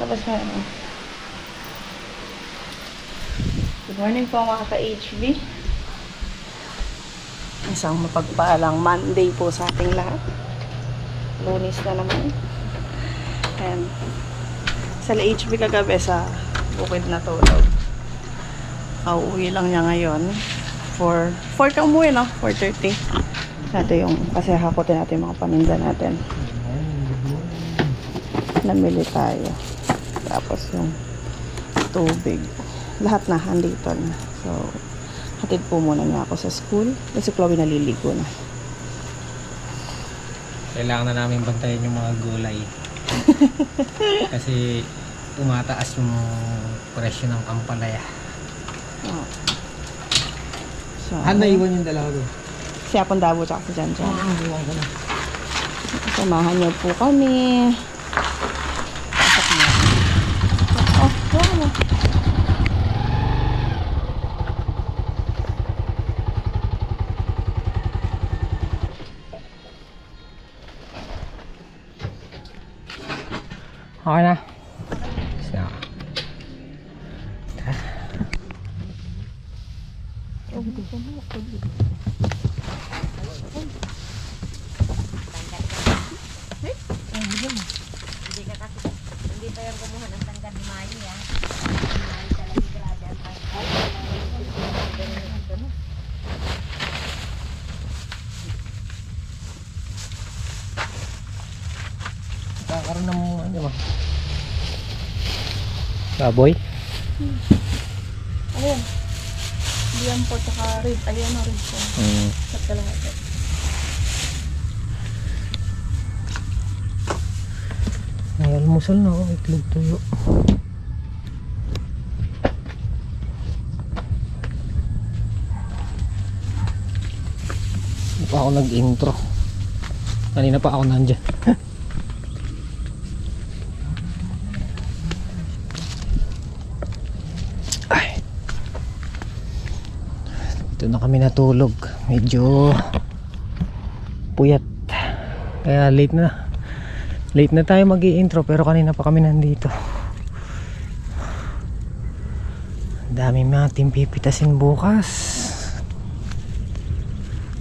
labas na ano. Good morning po mga ka-HB. Isang mapagpaalang Monday po sa ating lahat. Lunes na naman. And sa HB kagabi sa bukid na tulog. Uuwi lang niya ngayon. 4 ka umuwi, no? 4:30. Ito yung, kasi hakutin natin yung mga paninda natin. Namili tayo. Tapos yung tubig. Lahat na, andito na. So, hatid po muna niya ako sa school. Kasi Chloe naliligo na. Kailangan na namin bantayan yung mga gulay. Kasi tumataas yung presyo ng ampalaya. Oh. So, Naiwan yung dalawa doon. si Apon Dabo tsaka si Jan Jan. Iwan ko na. Samahan niyo po kami. Pasok mo. Oh, huwag mo. Okay na. So. Hindi pa yung kumuha ng tanggal ni Mayo yan. Mayo talaga grada ang pagkain. Kakaroon ng ano ba? Baboy? Ayan. Diyan po tsaka rib. Ayan na rin po. Sa kalahati. Ay, almusal na ako. Itlog tuyo. Hindi pa ako nag-intro. Kanina pa ako nandyan. Ay. Dito na kami natulog. Medyo puyat. Kaya late na tayo mag-i-intro, pero kanina pa kami nandito. Daming mga pipitasin bukas.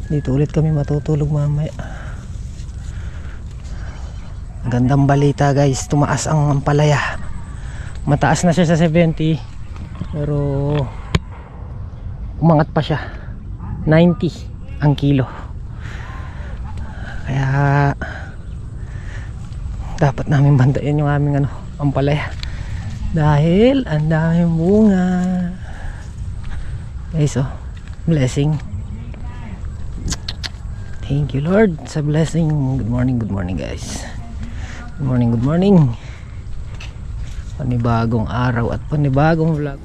Dito ulit kami matutulog mamaya. Gandang balita guys, tumaas ang ampalaya. Mataas na siya sa 70, pero umangat pa siya 90 ang kilo. Kaya dapat namin bantayan yung aming ampalaya dahil ang daming bunga guys. Oh, blessing. Thank you Lord sa blessing. Good morning guys. Good morning. Panibagong araw at panibagong vlog.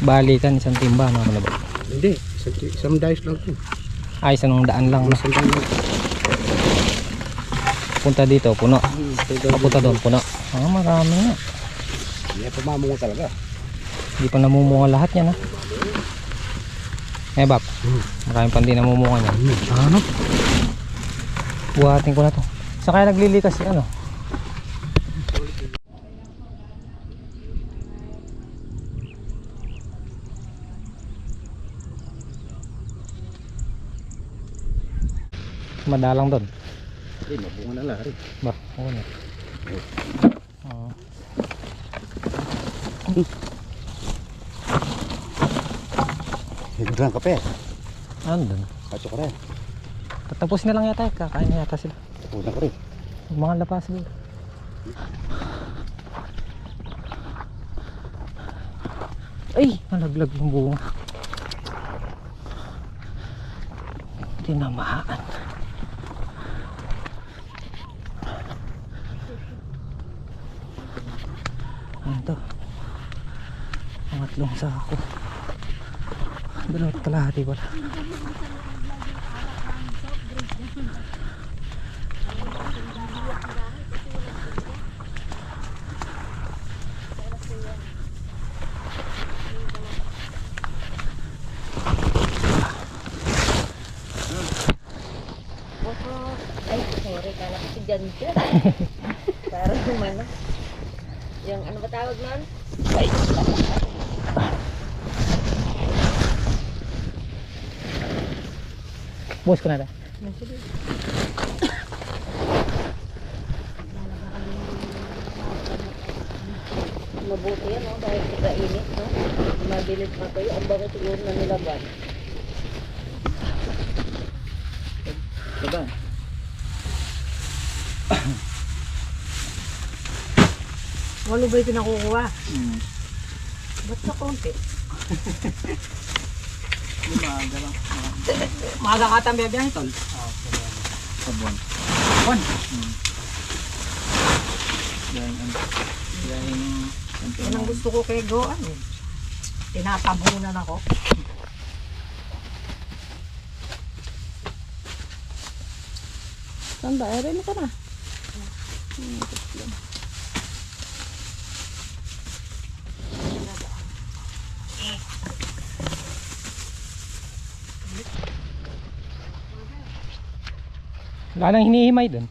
Balikan isang timba na ano ba? Hindi, isang dice lang ito. Ay, isang daan lang na. Punta dito, puno. Papunta doon, puno. Ah, marami nga. Hindi pa mamungo talaga. Hindi pa namumunga lahat yan ha. Eh Bap, marami pa hindi namumunga yan. Ano? Buhatin ko na to. Saan kaya naglilikas si ano? Madalang doon. Hindi, mabunga na lari. Ba, oo na. Oo. Hindi lang kape. Andun. Kacho ka rin. Tatapos na lang yata, kakain na yata sila. Una ko rin. Mga lapas siguro. Ay, nalaglag yung bunga. Tinamaan. Ano to? Pangatlong sako. Dalawat kalahati pala. Ay, sorry, kala ko si Jan dyan. Parang ano. Yung ano ba tawag nun? Ay, Bukas ko na ta. mabuti yan, no? Dahil sa init, no? Mabilis pa kayo. Ang bago siguro na nilaban. Diba? Walo ba ito nakukuha? Ba't sa konti? Maaga lang. Maaga ka tambay biyahe tol? Oo, sabon. Sabon? Yan ang gusto ko kay Goan, eh. Tinatabunan ako. Saan ba? Ere na ka na. Wala nang hinihimay dun.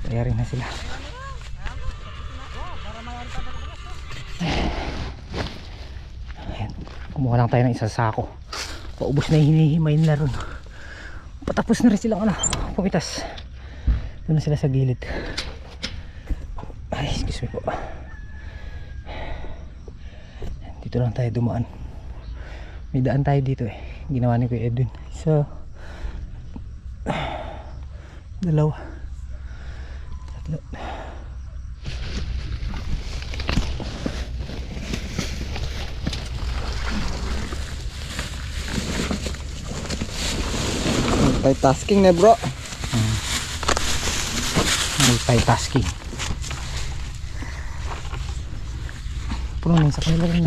Kaya rin na sila. Ayan. Kumuha lang tayo ng isang sako. Paubos na yung hinihimay nila ron. Patapos na rin silang pumitas. Doon na sila sa gilid. Ay, excuse me po. Dito lang tayo dumaan. May daan tayo dito eh. Ginawa ni Kuya Edwin. So, dalawa. Tatlo. Multitasking na bro. Multitasking. Puno na sa kanila rin.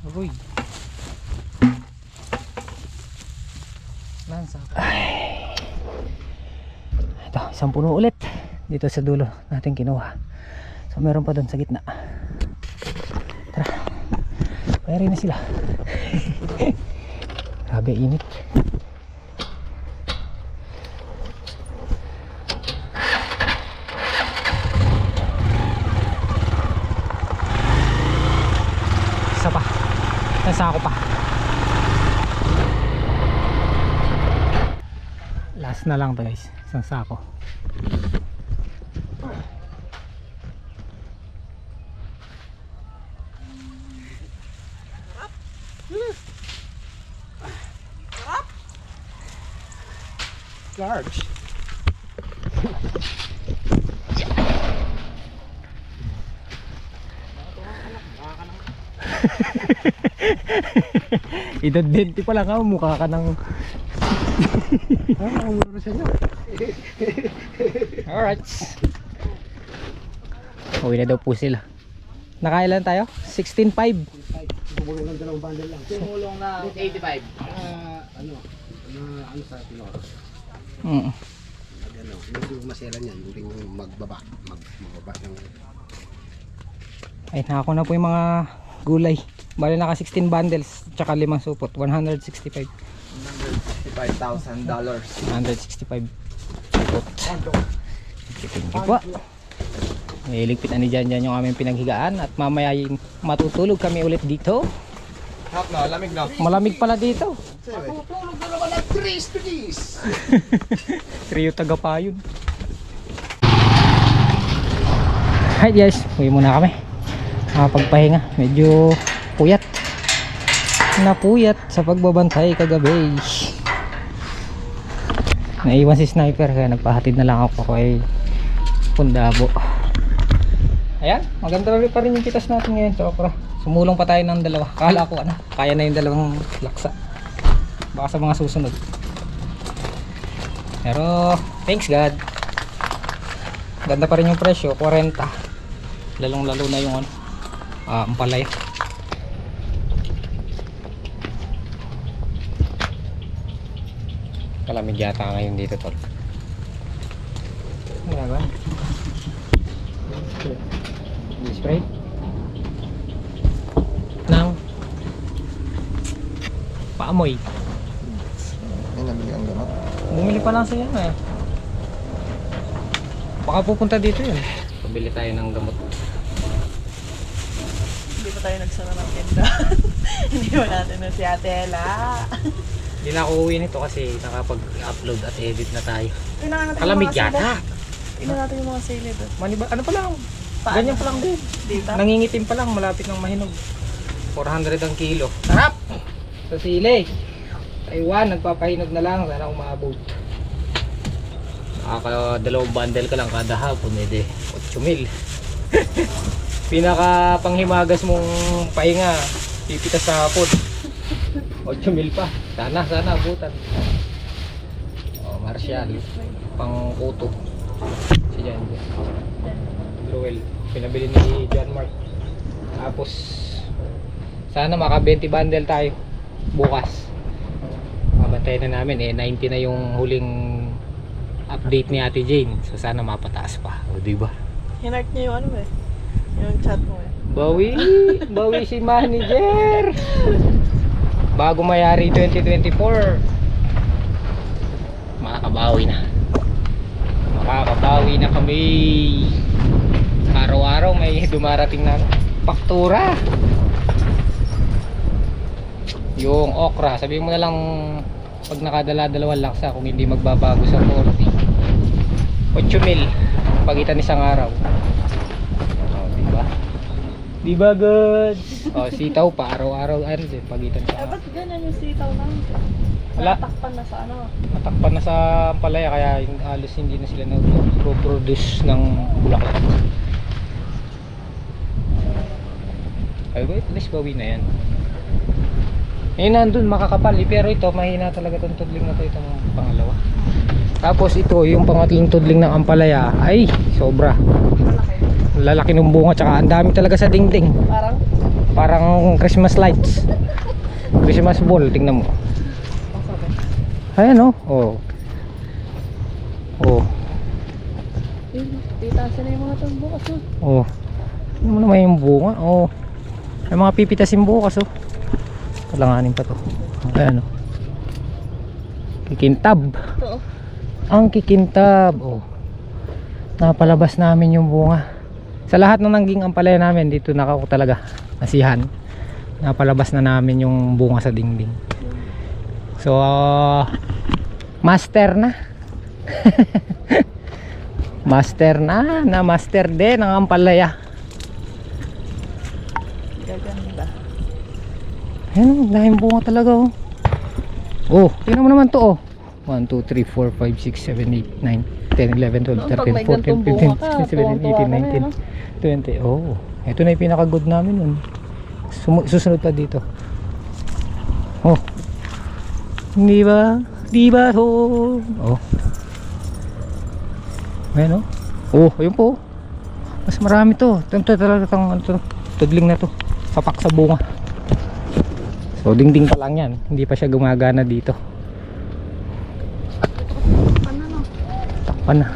Agoy. Lansa. Ito, isang puno ulit dito sa dulo natin kinuha. So meron pa doon sa gitna. Tara. Kaya rin na sila. Grabe init. Isa pa. Nasa ako pa. Last na lang to guys. Isang sako. Large. Idadenti pa lang ha. Mukha ka ng... Ang mura sa inyo. Alright. Uwi na daw po sila. Nakailan tayo? 16.5. Bumulong lang dalawang bundle lang. Tumulong na 85. Ano sa Pinor? Mm. Ano, medyo masela niyan, yung magbaba ng Ay, nako na po yung mga gulay. Bali naka 16 bundles tsaka 5 supot. 165. $165,000. 165 supot. Thank you po. Iligpitan ni Jan yung aming pinaghigaan at mamaya matutulog kami ulit dito. Hap na, lamig na. Malamig pala dito. Matutulog na naman ang trees to this. Trio Tagapayon. Hi guys, uwi muna kami. Pagpahinga, medyo puyat. Napuyat sa pagbabantay kagabi. Naiwan si sniper kaya nagpahatid na lang ako kay Pundabo. Ayan, maganda rin pa rin yung pitas natin ngayon, Chokra. Sumulong pa tayo ng dalawa. Kala ko kaya na yung dalawang laksa. Baka sa mga susunod. Pero thanks God. Ganda pa rin yung presyo, 40. Lalong lalo na yung ampalaya. Kalamig yata ngayon dito, tol. Ano ba? Spray ng paamoy. May nabili ang gamot. Bumili pa lang siya eh. Baka pupunta dito yun. Pabili tayo ng gamot. Hindi pa tayo nagsara ng tinda. Hindi mo natin na si Ate Ella. Hindi na ako uwi nito kasi nakapag-upload at edit na tayo. Tingnan natin Kalamig yung mga yata. sila. Tingnan natin yung mga sili doon. Maniba, ano pa lang? Paano? Ganyan pa lang din. Dito? Nangingitim pa lang, malapit ng mahinog. 400 ang kilo. Sarap! Sa sili. Taiwan, nagpapahinog na lang. Sana umabot. Dalawang bundle ka lang kada hapon. Ede, 8,000. Pinaka panghimagas mong pahinga. Pipitas sa hapon. 8,000 pa. Sana abutan. Marshall. Pang kuto. Si Jan. Ruel. Pinabili ni John Mark. Tapos sana maka 20 bundle tayo bukas. Mabantayan na namin 90 na yung huling update ni Ate Jane. So sana mapataas pa. O diba? Hinart niya yung yung chat mo Bawi si manager. Bago mayari 2024. Makakabawi na kami. Araw-araw may dumarating na faktura. Yung okra, sabihin mo na lang pag nakadala-dalawang laksa kung hindi magbabago sa 40. 8,000 pagitan isang araw. Diba? Diba good? Sitaw pa araw-araw din pagitan sa ba't ganyan yung sitaw namin? Wala. Natakpan na sa Natakpan na sa ampalaya kaya halos hindi na sila nag-produce ng bulaklak. Ay wait, at least bawi na yan. Nandun makakapal pero ito mahina talaga itong tudling na ito, itong pangalawa. Tapos ito yung pangatlong tudling ng ampalaya ay sobra lalaki ng bunga tsaka ang dami talaga sa dingding. Parang Christmas lights, Christmas ball. Tingnan mo. Ayan oh. Titasin na yung mga itong bukas Ano mo naman yung bunga. May mga pipitasin bukas Kalanganin pa to. Ayan Kikintab. Ang kikintab. Napalabas namin yung bunga. Sa lahat ng nangging ampalaya namin dito nakako talaga nasihan. Napalabas na namin yung bunga sa dingding. So master na. Master din ang ampalaya. Gaganda. Ayan, dahil bunga talaga tingnan mo naman to 1, 2, 3, 4, 5, 6, 7, 8, 9 10, 11, 12, 13, 14, 15, 16, 17, 18, 19, 20 ito na yung pinaka good namin nun. Susunod pa dito. Di ba ayan ayun po mas marami to. Ito talaga tudling na to papak sa bunga. So dingding pa lang yan, hindi pa siya gumagana dito. Takpan na.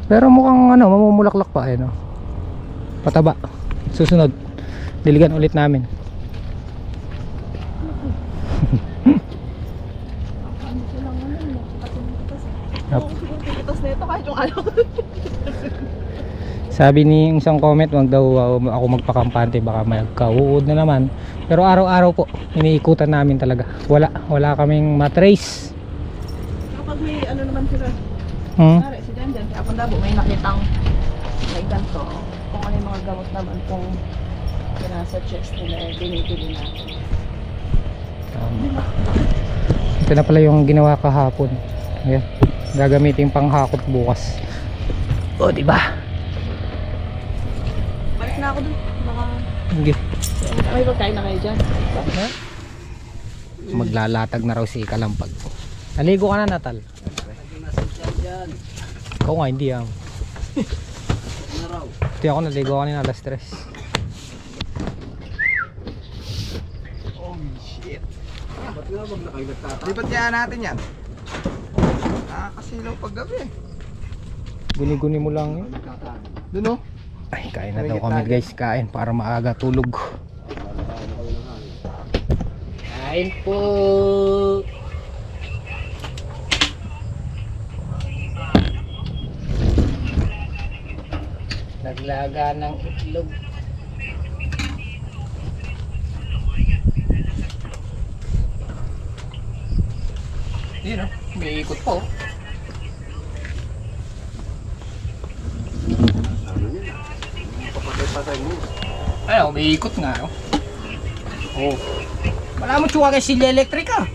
Pero mukhang mamumulaklak pa pataba. Susunod diligan ulit namin. na ito kahit yung ayaw ko. Sabi ni isang comment, wag daw ako magpakampante, baka magkauud na naman. Pero araw-araw po, iniikutan namin talaga. Wala kaming matrace. Kapag may ano naman sila, pare si Janjan, kaya kung dabo may nakitang may ganito, kung ano yung mga gamot naman kung pinasuggest nila, binibili natin. Ito na pala yung ginawa kahapon. Ayan, gagamitin pang hakot bukas. O, diba? Balik na ako dun. Baka Hindi. may pagkain na kayo dyan. Maglalatag na raw si Kalampag. Naligo ka na, Natal? Ikaw nga, hindi ah. Hindi ako naligo kanina alas 3. Ba't nga wag na kayo nagtatapos? Lipat kaya natin yan. Nakakasilaw pag gabi eh. Guni-guni mo lang yun. Doon oh. Ay, kain na daw kami guys. Kain para maaga tulog. Kain po. Naglaga ng itlog. Yun o, may ikot po. Papatay-patay mo. Ano, may ikot nga. Oh. Wala mo tsuwa kay sila elektrika.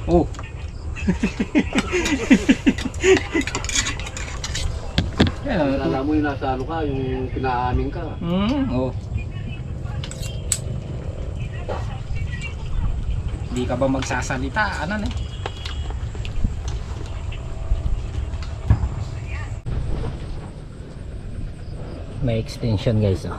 Oh. Yan, Alam mo yung nasa ano ka, yung pinaamin ka. oh. Hindi ka ba magsasalita? Ano na? May extension guys oh.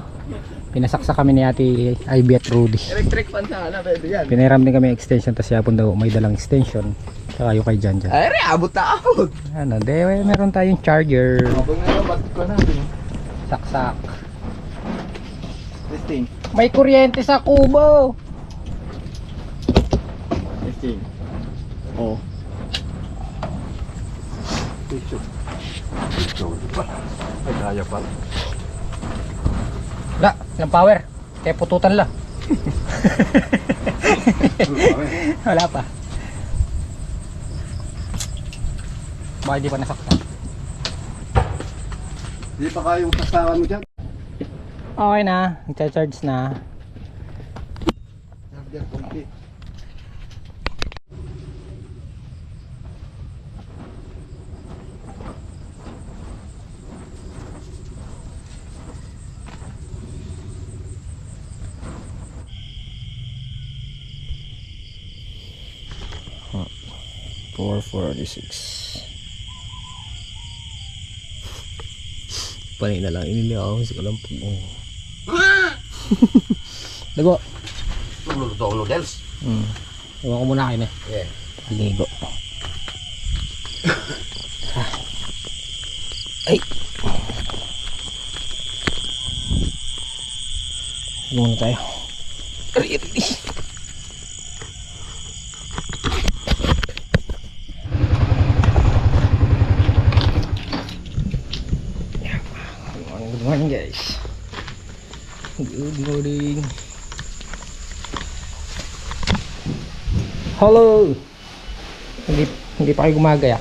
Pinasaksa kami ni Ate Ivy at Rudy. Electric fan sana, pwede yan. Pinahiram din kami extension, tapos yapon daw may dalang extension. Saka yung kay Janjan. Ay, abot na abot. Ano, meron tayong charger. Abang na yung batik ko na. Saksak. Testing. May kuryente sa kubo. Testing. Oh. Picture. Picture. Ay, kaya pa. Wala, ilang power. Kaya pututan lang. Wala pa. Baka di pa nasaktan. Hindi pa kayong sasakan mo dyan. Okay na, nagcha-charge na. Charger complete. Huh. 446. Panay na lang iniliaw si Kalampag. Oh. Lago. Luluto ang noodles. Iwan ko muna kayo na. Yeah. Ligo. Ay. Ligo muna tayo. Aray. Good morning guys. Good morning. Hello. Hindi pa kayo gumagaya.